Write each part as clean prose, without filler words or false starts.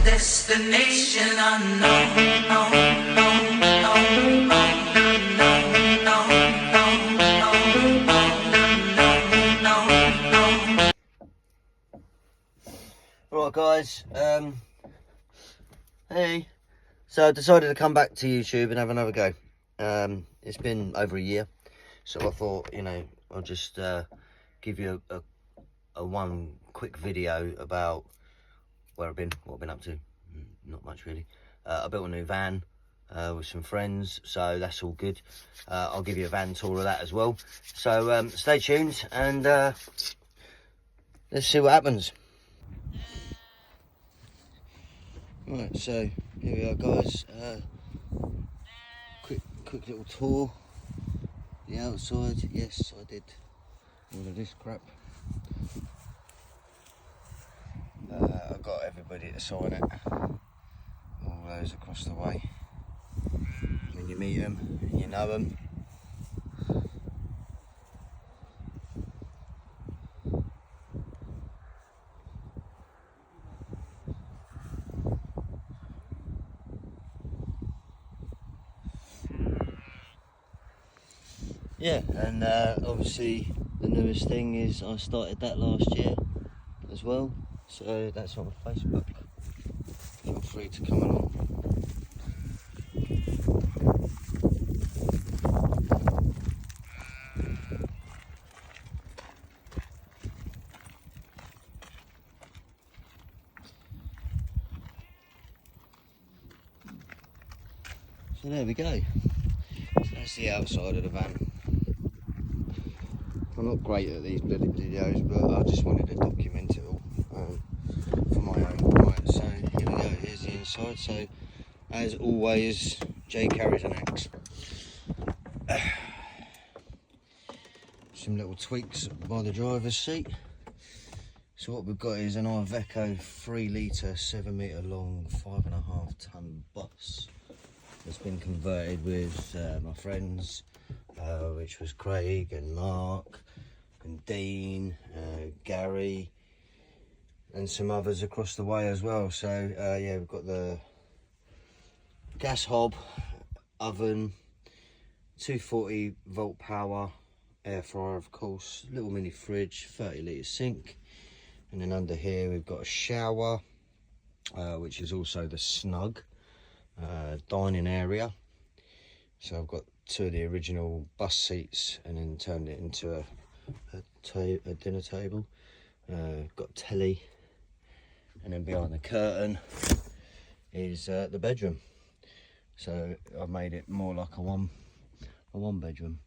destination unknown. No, no, no, no, no, no, no, no. Right guys, hey, so I decided to come back to YouTube and have another go. It's been over a year, so I thought, you know, I'll just give you a one quick video about where I've been, what I've been up to. Not much really. I built a new van with some friends, so that's all good. I'll give you a van tour of that as well. So stay tuned and let's see what happens. Right, so here we are guys, quick little tour, the outside. Yes, I did all of this crap. I've got everybody to sign it, all those across the way. When you meet them, you know them. Yeah, and obviously the newest thing is I started that last year as well, so that's on Facebook. Feel free to come along. So there we go. So that's the outside of the van. I'm not great at these bloody videos, but I just wanted to document it all for my own. Right, so here we go, here's the inside. So as always, Jay carries an axe. Some little tweaks by the driver's seat. So what we've got is an Iveco 3 litre, 7 metre long, 5.5 tonne bus. It's been converted with my friends, which was Craig and Mark and Dean, Gary and some others across the way as well. So yeah, we've got the gas hob, oven, 240 volt power, air fryer of course, little mini fridge, 30 litre sink, and then under here we've got a shower, which is also the snug dining area. So I've got two of the original bus seats and then turned it into a dinner table. Got telly, and then behind the curtain is the bedroom. So I've made it more like a one bedroom.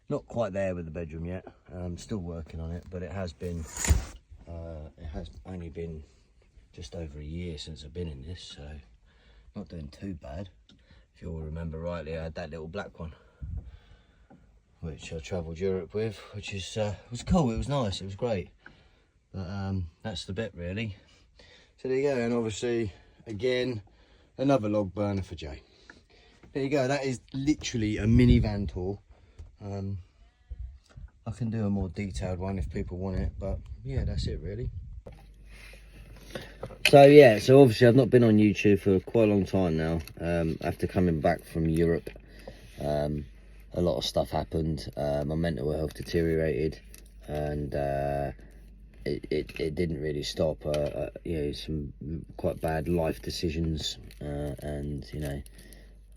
Not quite there with the bedroom yet. I'm still working on it, but it has been. It has only been just over a year since I've been in this, so not doing too bad. If you'll remember rightly, I had that little black one, which I travelled Europe with, which is was cool. It was nice. It was great. But that's the bit really. So there you go. And obviously, again, another log burner for Jay. There you go. That is literally a minivan tour. I can do a more detailed one if people want it, but yeah, that's it really. So yeah, so obviously I've not been on YouTube for quite a long time now. After coming back from Europe, a lot of stuff happened. My mental health deteriorated, and it didn't really stop. You know, some quite bad life decisions, and you know,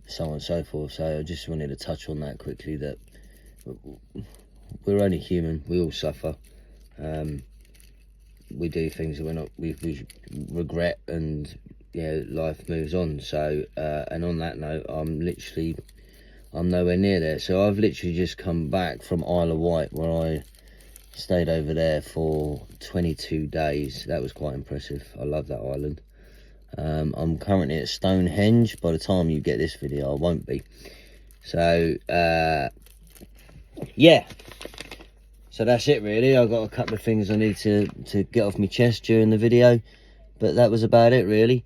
so on and so forth. So I just wanted to touch on that quickly. That we're only human. We all suffer. We do things that we regret, and yeah, life moves on. So and on that note, I'm nowhere near there. So I've literally just come back from Isle of Wight, where I stayed over there for 22 days. That was quite impressive. I love that island. I'm currently at Stonehenge. By the time you get this video, I won't be. So yeah, so that's it really. I've got a couple of things I need to get off my chest during the video, but that was about it really.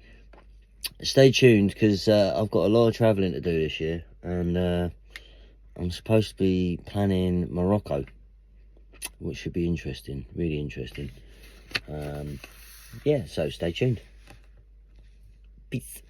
Stay tuned, because I've got a lot of travelling to do this year, and I'm supposed to be planning Morocco, which should be interesting, really interesting. Yeah, so stay tuned. Peace.